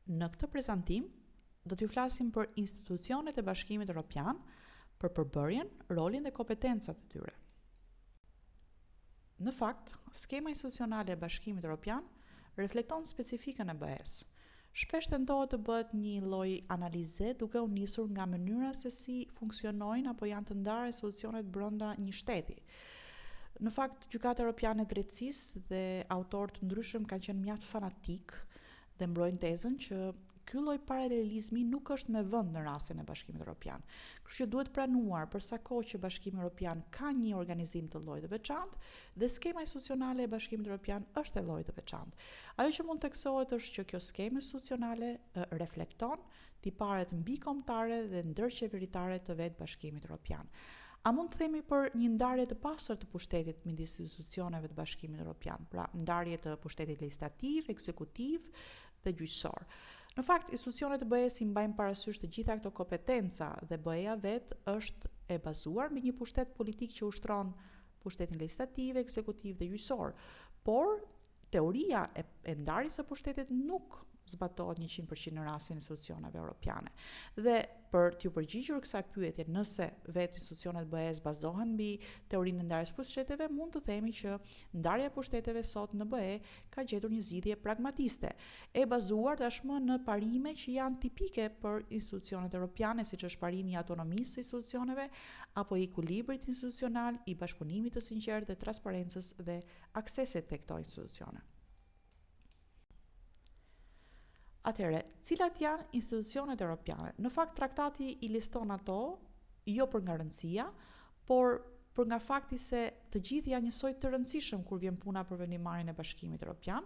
Në këtë prezantim, do t'ju flasim për institucionet e Bashkimit Evropian, për përbërjen, rolin dhe kompetencat e tyre. Në fakt, skema institucionale e Bashkimit Evropian reflekton specifikën e BE-s. Shpesh tentohet të bëhet një lloj analize duke u nisur nga mënyra se si funksionojnë apo janë të ndarë institucionet brenda një shteti. Në fakt, Gjykata Evropiane e Drejtësisë dhe autorë të ndryshëm kanë qenë mjaft fanatik dhe mbrojnë tezën që ky lloj paralelizmi nuk është me vend në rastin e Bashkimit Evropian. Kështu që duhet pranuar për sa kohë që Bashkimi Evropian ka një organizim të llojit të veçantë dhe skema institucionale e Bashkimit Evropian është e llojit të veçantë. Ajo që mund theksohet është që kjo skemë institucionale reflekton tiparet mbikombëtare dhe ndërqeveritare të vetë Bashkimit Evropian. A mund të themi për një ndarje të pastër të pushtetit midis institucioneve të Bashkimit Evropian, pra ndarje të pushtetit legjislativ, ekzekutiv dhe gjyqësor. Në fakt, institucionet e BE-s i mbajnë parasysh të gjitha këto kompetenca dhe BE-ja vetë është e bazuar mbi një pushtet politik që ushtron pushtetin legjislativ, ekzekutiv dhe gjyqësor. Por teoria e ndarjes së pushtetit nuk zbatohet 100% në rastin e institucioneve europiane. Dhe për t'ju përgjigjur kësaj pyetje, nëse vetë institucionet BE-s bazohen mbi teorinë e ndarjes së pushteteve, mund të themi që ndarja e pushteteve sot në BE ka gjetur një zgjidhje pragmatiste, e bazuar tashmë në parime që janë tipike për institucionet europiane, siç është parimi i autonomisë së institucioneve apo i ekuilibrit institucional, i bashkëpunimit të sinqertë dhe transparencës dhe aksesit tek këto institucione. Atëherë, cilat janë institucionet europiane? Në fakt, traktati i liston ato, jo për nga rëndësia, por për nga fakti se të gjithë janë njësoj të rëndësishëm kur vjen puna për vendimarrjen e Bashkimit Evropian.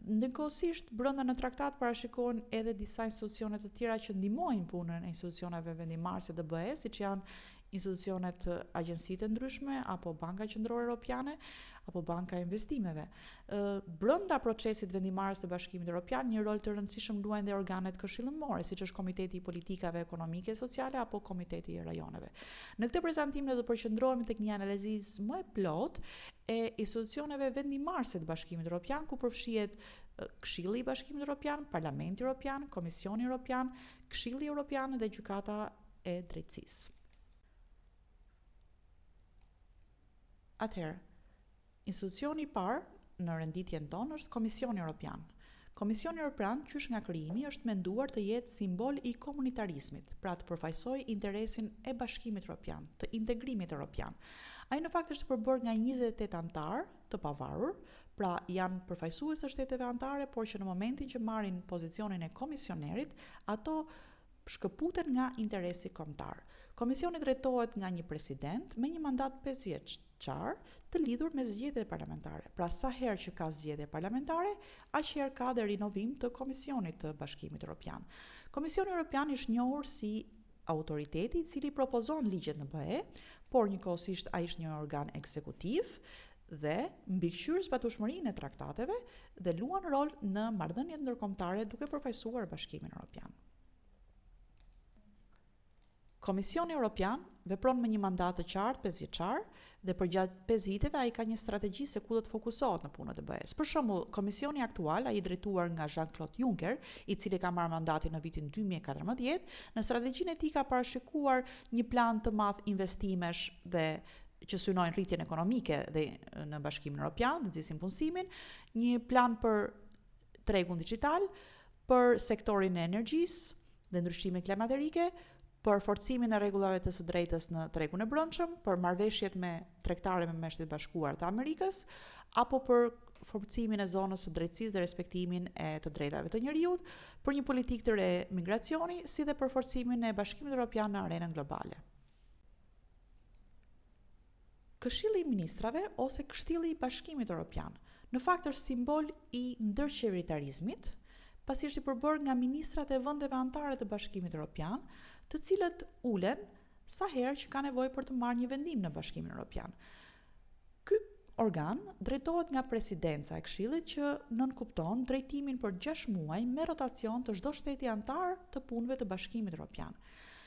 Ndërkohësisht, brenda në traktat parashikohen edhe disa institucione të tjera që ndihmojnë punën e institucioneve vendimarrëse të BE-s, siç janë institucionet agjencitë ndryshme apo Banka Qendrore Evropiane apo Banka e Investimeve. Brenda procesit vendimarrës të Bashkimit Evropian, një rol të rëndësishëm luajnë dhe organet këshillimore, siç është Komiteti i Politikave Ekonomike e Sociale apo Komiteti i Rajoneve. Në këtë prezantim ne do të përqendrohemi tek një analizë më e plotë e institucioneve vendimarrëse të Bashkimit Evropian, ku përfshihet Këshilli i Bashkimit Evropian, Parlamenti Evropian, Komisioni Evropian, Këshilli Evropian dhe Gjykata e Drejtësisë. Atëherë, institucioni i parë në renditjen tonë është Komisioni Evropian. Komisioni Evropian, qysh nga krijimi, është menduar të jetë simbol i komunitarizmit, pra të përfaqësojë interesin e Bashkimit Evropian, të integrimit evropian. Ai në fakt është përbërë nga 28 antar të pavarur, pra janë përfaqësues të shteteve anëtare, por që në momentin që marrin pozicionin e komisionerit, ato shkëputen nga interesi kombëtar. Komisioni drejtohet nga një president me një mandat 5 vjeçar të lidhur me zgjedhjet parlamentare. Pra sa herë që ka zgjedhje parlamentare, aq herë ka dhe rinovim të Komisionit të Bashkimit Evropian. Komisioni Evropian është njohur si autoriteti i cili propozon ligjet në BE, por njëkohësisht ai është një organ ekzekutiv dhe mbikëqyr zbatueshmërinë e traktateve dhe luan rol në marrëdhëniet ndërkombëtare duke përfaqësuar Bashkimin Evropian. Komisioni Evropian vepron me një mandat të qartë 5 vjeçar dhe përgjatë 5 viteve ai ka një strategji se ku do të fokusohet në punët e BE-s. Për shembull, komisioni aktual, ai drejtuar nga Jean-Claude Juncker, i cili ka marrë mandatin në vitin 2014, në strategjinë e tij ka parashikuar një plan të madh investimesh dhe që synojnë rritjen ekonomike dhe në Bashkimin Evropian, nxjerrin punësimin, një plan për tregun digjital, për sektorin e energjisë dhe ndryshimet klimaterike, për forcimin e rregullave të së drejtës në tregun e brendshëm, për marrëveshjet me tregtare me Shtetet e Bashkuara të Amerikës, apo për forcimin e zonës së drejtësisë dhe respektimin e të drejtave të njerëzit, për një politikë të re migracioni, si dhe për forcimin e Bashkimit Evropian në arenën globale. Këshilli i Ministrave ose Këshilli i Bashkimit Evropian, në fakt është simbol i ndërqeveritarizmit, pasi është i përbërë nga ministrat e vendeve anëtare të Bashkimit Evropian, të cilët ulen sa herë që ka nevojë për të marrë një vendim në Bashkimin Evropian. Ky organ drejtohet nga presidenca e Këshillit që nënkupton drejtimin për 6 muaj me rotacion të çdo shteti anëtar të punëve të Bashkimit Evropian.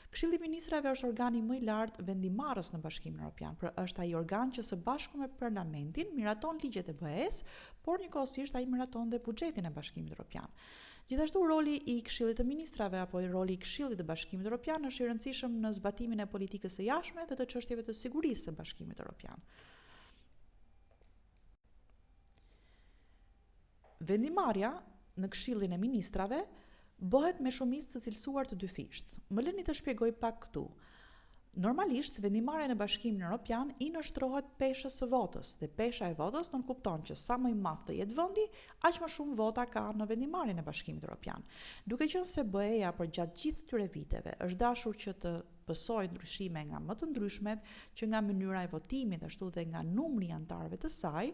Këshilli i Ministrave është organi më i lartë vendimarrës në Bashkimin Evropian, por është ai organ që së bashku me Parlamentin miraton ligjet e BE-s, por njëkohësisht ai miraton dhe buxhetin e Bashkimit Evropian. Gjithashtu roli i Këshillit të Ministrave apo roli i Këshillit të Bashkimit Evropian është i rëndësishëm në zbatimin e politikës së jashtme dhe të çështjeve të sigurisë së Bashkimit Evropian. Vendimarrja në Këshillin e Ministrave bëhet me shumicë të cilësuar të dyfisht. Më lëni të shpjegoj pak këtu. Normalisht, vendimarrja në Bashkimin Evropian i nështrohet peshës së votës, dhe pesha e votës nënkupton që sa më i madh të jetë vendi, aq më shumë vota ka në vendimarrjen e Bashkimit Evropian. Duke qenë se BE-ja për gjatë gjithë këtyre viteve është dashur që të pësoj ndryshime nga më të ndryshmet, që nga mënyra e votimit ashtu dhe nga numri i anëtarëve të saj,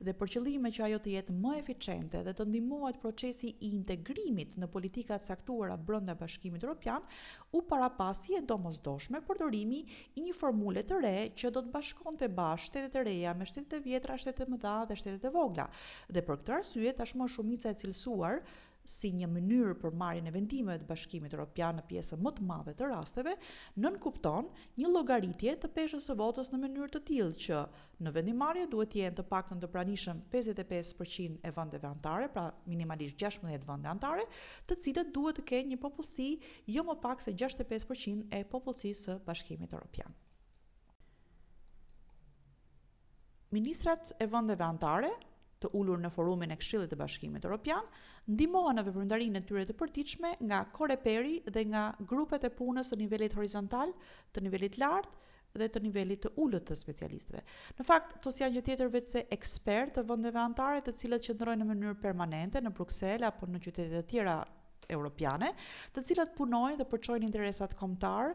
dhe për qëllime që ajo të jetë më eficiente dhe të ndihmohet procesi i integrimit në politika të caktuara brenda Bashkimit Evropian, u parapasi e domosdoshme përdorimi i një formule të re që do të bashkonte bashkë shtetet e reja me shtetet e vjetra, shtetet e mëdha dhe shtetet e vogla. Dhe për këtë arsye tashmë shumica e cilësuar si një mënyrë për marrjen e vendimeve të Bashkimit Evropian në pjesën më të madhe të rasteve, nënkupton një llogaritje të peshës së votës në mënyrë të tillë që në vendimarrje duhet të jenë të paktën të pranishëm 55% e vendeve anëtare, pra minimalisht 16 vende anëtare, të cilët duhet të kenë një popullsi jo më pak se 65% e popullsisë së Bashkimit Evropian. Ministrat e vendeve anëtare të ulur në forumin e Këshillit të Bashkimit Evropian, ndihmohen në veprimtarinë e tyre të përditshme nga Koreperi dhe nga grupet e punës së nivelit horizontal, të nivelit lartë dhe të nivelit të ulët të specialistëve. Në fakt, to janë gjë tjetër veç se ekspertë të vendeve anëtare, të cilët qëndrojnë në mënyrë permanente në Bruksel apo në qytete të tjera europiane, të cilët punojnë dhe përçojnë interesat kombëtar,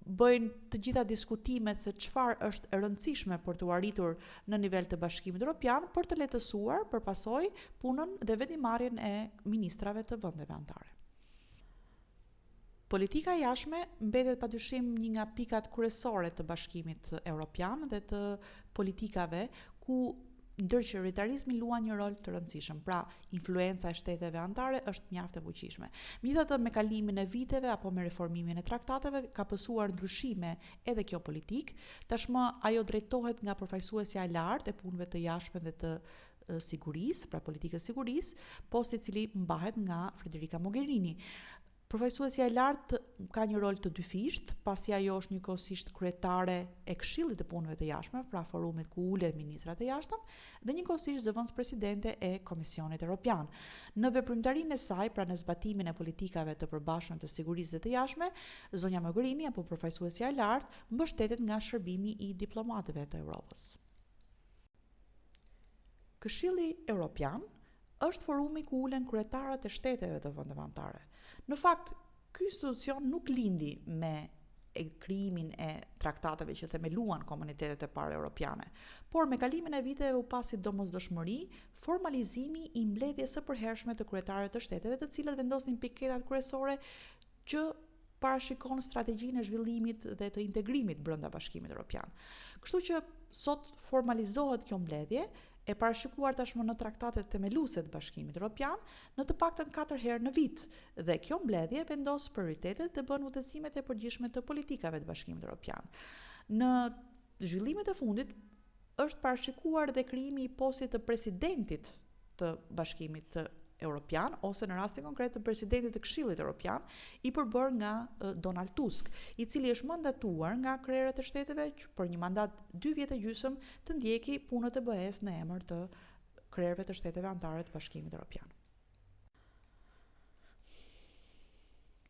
bëjnë të gjitha diskutimet se çfarë është e rëndësishme për të arritur në nivel të Bashkimit Evropian për të lehtësuar përpasoj punën dhe vendimarrjen e ministrave të vendeve anëtare. Politika e jashtme mbetet padyshim një nga pikat kryesore të Bashkimit Evropian dhe të politikave ku ndërqytetarizmi luan një rol të rëndësishëm, pra influenca e shteteve anëtare është mjaft e fuqishme. Megjithatë, me kalimin e viteve apo me reformimin e traktateve ka pësuar ndryshime edhe kjo politik. Tashmë ajo drejtohet nga përfaqësuesja e lartë e punëve të jashtme dhe të sigurisë, pra politikës sigurisë, posti i cili mbahet nga Federica Mogherini. Përfaqësuesja e lartë ka një rol të dyfisht, pasi ajo është njëkohësisht kryetare e Këshillit të Punëve të Jashtme, pra forumit ku ulen ministrat e jashtëm, dhe njëkohësisht zëvendës presidente e Komisionit Evropian. Në veprimtarinë e saj, pra në zbatimin e politikave të përbashkëme të sigurisë dhe të jashtme, zonja Mogherini apo përfaqësuesja e lartë mbështetet nga shërbimi i diplomatëve të Evropës. Këshilli Evropian është forumi ku ulen kryetarët e shteteve të vendeve anëtare. Në fakt, ky institucion nuk lindi me krijimin e traktateve që themeluan komunitetet e parë europiane, por me kalimin e viteve u pasi domosdoshmëri formalizimi i mbledhjes së përhershme të kryetarëve të shteteve, të cilët vendosnin piketat kryesore që parashikon strategjinë e zhvillimit dhe të integrimit brenda Bashkimit Evropian. Kështu që sot formalizohet kjo mbledhje, e parashikuar tashmë në traktatet themeluese të Bashkimit Evropian në të paktën 4 herë në vit, dhe kjo mbledhje vendos prioritetet dhe bën udhëzimet e përgjithshme të politikave të Bashkimit Evropian. Në zhvillimet e fundit është parashikuar dhe krijimi i postit të presidentit të Bashkimit Evropian, ose në rastin konkret të presidentit të Këshillit Evropian, i përbërë nga Donald Tusk, i cili është mandatuar nga krerët e shteteve që për një mandat 2 vjet e gjysmë të ndjeki punët e BE-s në emër të krerëve të shteteve anëtare të Bashkimit Evropian.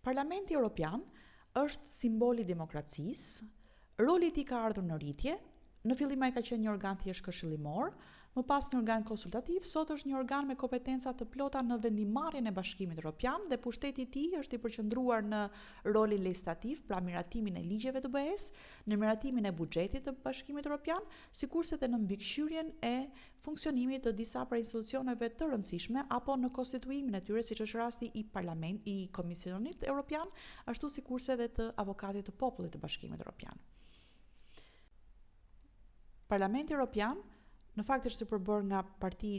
Parlamenti Evropian është simboli i demokracisë, roli i tij ka ardhur në rritje. Në fillim ai ka qenë një organ thjesht këshillimor, më pas një organ konsultativ, sot është një organ me kompetenca të plota në vendimarrjen e Bashkimit Evropian dhe pushteti i tij është i përqendruar në rolin legislativ, pra miratimin e ligjeve të BE-s, në miratimin e buxhetit të Bashkimit Evropian, sikurse edhe në mbikëqyrjen e funksionimit të disa prej institucioneve të rëndësishme apo në konstituimin e tyre, siç është rasti i Komisionit Evropian, ashtu sikurse edhe të avokatit të popullit të Bashkimit Evropian. Parlamenti Evropian në fakt është përbërë nga parti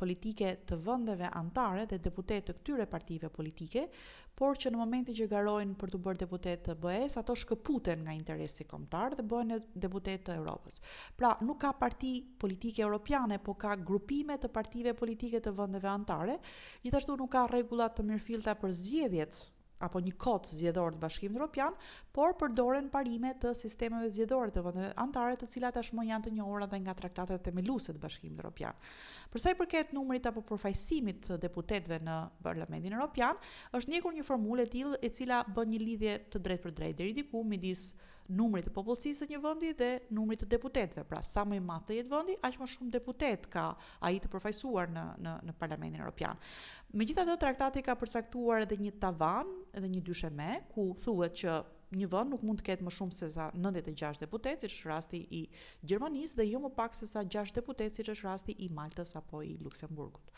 politike të vendeve anëtare dhe deputet të këtyre partive politike, por që në momentin që garojnë për të bërë deputet të BE-s, ato shkëputen nga interesi kombëtar dhe bëhen deputet të Europës. Pra, nuk ka parti politike europiane, po ka grupime të partive politike të vendeve anëtare. Gjithashtu nuk ka rregulla të mirëfillta për zgjedhjet apo një kod zgjedhor të Bashkimit Evropian, por përdoren parime të sistemeve zgjedhore të vendeve anëtare, të cilat tashmë janë të njohura dhe nga traktatet themeluese të Bashkimit Evropian. Për sa i përket numrit apo përfaqësimit të deputetëve në Parlamentin Evropian, është ndjekur një formulë e tillë e cila bën një lidhje të drejtë për drejtë deri diku midis numrit të popullsisë së një vendi dhe numrit të deputetëve. Pra, sa më i madh të jetë vendi, aq më shumë deputet ka ai të përfaqësuar në Parlamentin Evropian. Megjithatë, traktati ka përcaktuar edhe një tavan, edhe një dysheme, ku thuhet që një vend nuk mund të ketë më shumë se sa 96 deputet, siç është rasti i Gjermanisë, dhe jo më pak se sa 6 deputet, siç është rasti i Maltës apo i Luksemburgut.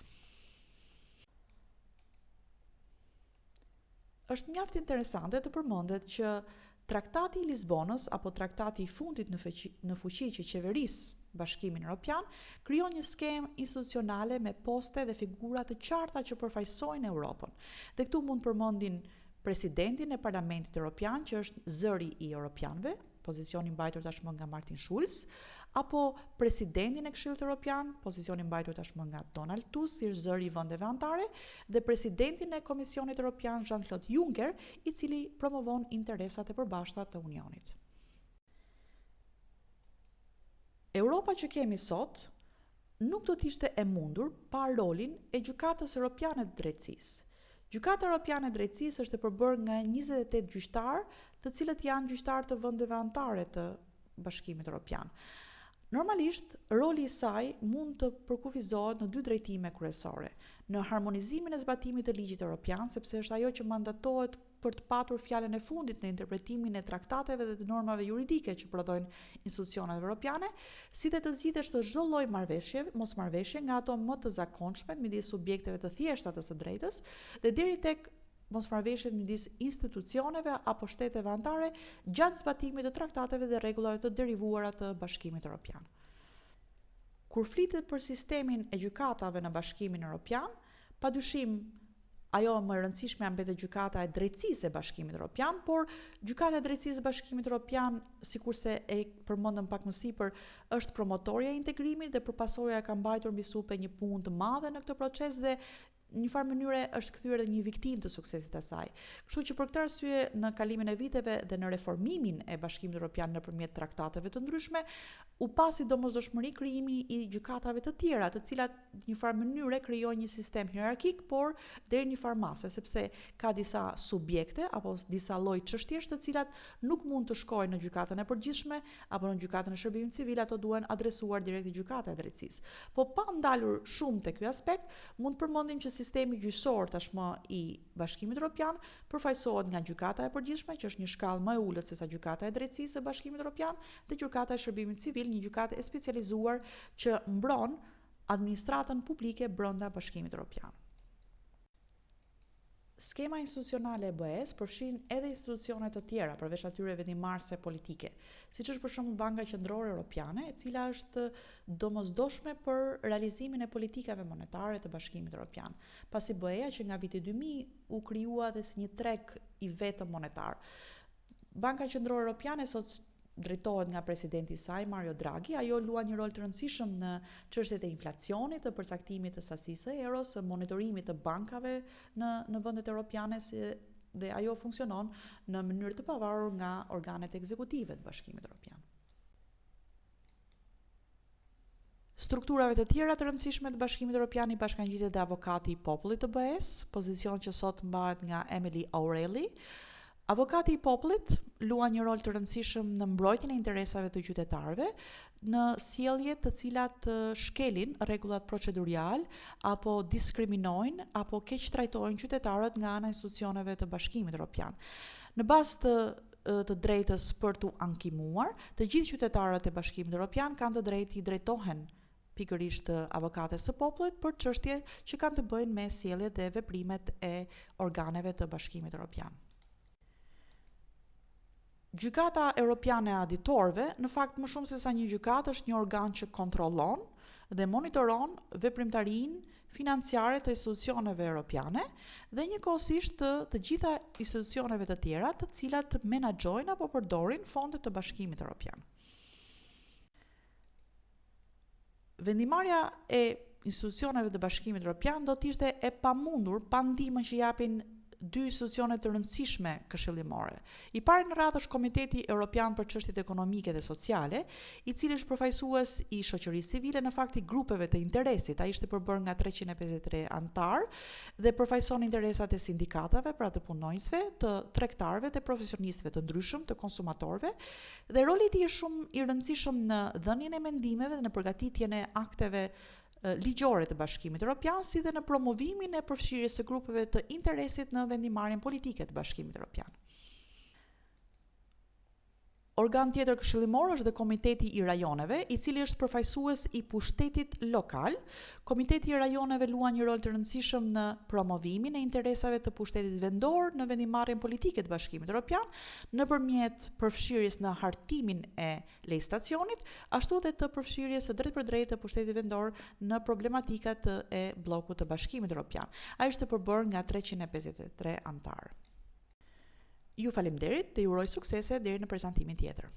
Është mjaft interesante të përmendet që Traktati i Lisbonës apo traktati i fundit në fuqi që qeveris Bashkimin Evropian krijon një skemë institucionale me poste dhe figura të qarta që përfaqësojnë Europën. Dhe këtu mund përmendin presidentin e Parlamentit Evropian, që është zëri i europianëve, pozicioni mbajtur tashmë nga Martin Schulz, apo presidentin e Këshillit Evropian, pozicioni mbajtur tashmë nga Donald Tusk, si zëri i vendeve anëtare, dhe presidentin e Komisionit Evropian Jean-Claude Juncker, i cili promovon interesat e përbashkëta të Unionit. Europa që kemi sot nuk do të ishte e mundur pa rolin e Gjykatës Evropiane të Drejtësisë. Gjykata Evropiane e Drejtësisë është e përbërë nga 28 gjyqtar, të cilët janë gjyqtar të vendeve anëtare të Bashkimit Evropian. Normalisht, roli i saj mund të përkufizohet në dy drejtime kryesore: në harmonizimin e zbatimit të ligjit evropian, sepse është ajo që mandatohet për të patur fjalën e fundit në interpretimin e traktateve dhe të normave juridike që prodhojnë institucionet evropiane, si dhe të zgjidhet çdo lloj mosmarrëveshje nga ato më të zakonshme midis subjekteve të thjeshta të së drejtës dhe deri tek mosmarrëveshjet midis institucioneve apo shteteve anëtare gjatë zbatimit të traktateve dhe rregullave të derivuara të Bashkimit Evropian. Kur flitet për sistemin e gjykatave në Bashkimin Evropian, padyshim ajo më e rëndësishme mbetet gjykata e drejtësisë e Bashkimit Evropian, por gjykata e drejtësisë e Bashkimit Evropian, sikurse e përmendëm pak më sipër, është promotorja e integrimit dhe përpasojë ka mbajtur mbi supe një punë të madhe në këtë proces dhe në një farë mënyre është kthyer edhe një viktim të suksesit të saj. Kështu që për këtë arsye në kalimin e viteve dhe në reformimin e Bashkimit Evropian nëpërmjet traktateve të ndryshme, u pasi domosdoshmëri krijimi i gjykatave të tjera, të cilat në një farë mënyre krijojnë një sistem hierarkik, por deri në një farë mase, sepse ka disa subjekte apo disa lloj çështjesh të cilat nuk mund të shkojnë në gjykatën e përgjithshme apo në gjykatën e shërbimit civil, ato duhen adresuar direkt te gjykata e drejtësisë. Po pa ndalur shumë te ky aspekt, mund të përmendim që sistemi gjyqësor tashmë i Bashkimit Evropian përfaqësohet nga gjykata e përgjithshme, që është një shkallë më e ulët se sa gjykata e drejtësisë së Bashkimit Evropian, dhe gjykata e shërbimit civil, një gjykatë e specializuar që mbron administratën publike brenda Bashkimit Evropian. Skema institucionale e BE-s përfshin edhe institucione të tjera përveç atyre vendimarrëse politike, siç është për shembull Banka Qendrore Evropiane, e cila është domosdoshme për realizimin e politikave monetare të Bashkimit Evropian, pasi BE-ja që nga viti 2000 u krijua dhe si një treg i vetëm monetar. Banka Qendrore Evropiane sot drejtohet nga presidenti i saj Mario Draghi. Ajo luan një rol të rëndësishëm në çështjet e inflacionit, të përcaktimit të sasisë së euros, së monitorimit të bankave në vendet europiane, dhe ajo funksionon në mënyrë të pavarur nga organet ekzekutive të Bashkimit Evropian. Strukturave të tjera të rëndësishme të Bashkimit Evropian i bashkangjitet dhe avokati i popullit të BE-s, pozicion që sot mbahet nga Emily O'Reilly. Avokati i popullit luan një rol të rëndësishëm në mbrojtjen e interesave të qytetarëve, në sjellje të cilat shkelin rregullat procedurial apo diskriminojnë apo keq trajtojnë qytetarët nga ana e institucioneve të Bashkimit Evropian. Në bazë të drejtës për t'u ankimuar, të gjithë qytetarët e Bashkimit Evropian kanë të drejtë i drejtohen pikërisht avokates së popullit për çështje që kanë të bëjnë me sjelljet dhe veprimet e organeve të Bashkimit Evropian. Gjykata Europiane e Auditorëve, në fakt më shumë se sa një gjykatë, është një organ që kontrollon dhe monitoron veprimtarinë financiare të institucioneve europiane dhe njëkohësisht të gjitha institucioneve të tjera të cilat menaxhojnë apo përdorin fondet të Bashkimit Evropian. Vendimarrja e institucioneve të Bashkimit Evropian do të ishte e pamundur pa ndihmën që japin dy institucione të rëndësishme këshillimore. I pari në radhë është Komiteti Evropian për Çështjet Ekonomike dhe Sociale, i cili është përfaqësues i shoqërisë civile, në fakt i grupeve të interesit. Ai ishte përbërë nga 353 antar dhe përfaqëson interesat e sindikatave, pra të punonjësve, të tregtarëve, të profesionistëve të ndryshëm, të konsumatorëve, dhe roli i tij është shumë i rëndësishëm në dhënien e mendimeve dhe në përgatitjen e akteve ligjore të Bashkimit Evropian, si dhe në promovimin e përfshirjes së grupeve të interesit në vendimarrjen politike të Bashkimit Evropian. Organ tjetër këshillimor është dhe Komiteti i Rajoneve, i cili është përfaqësues i pushtetit lokal. Komiteti i Rajoneve luan një rol të rëndësishëm në promovimin e interesave të pushtetit vendor në vendimarrjen politike të Bashkimit Evropian, nëpërmjet përfshirjes në hartimin e legislacionit, ashtu dhe të përfshirjes së drejtpërdrejtë të pushtetit vendor në problematikat e bllokut të Bashkimit Evropian. Ai është përbërë nga 353 antar. Ju faleminderit dhe ju uroj suksese deri në prezantimin tjetër.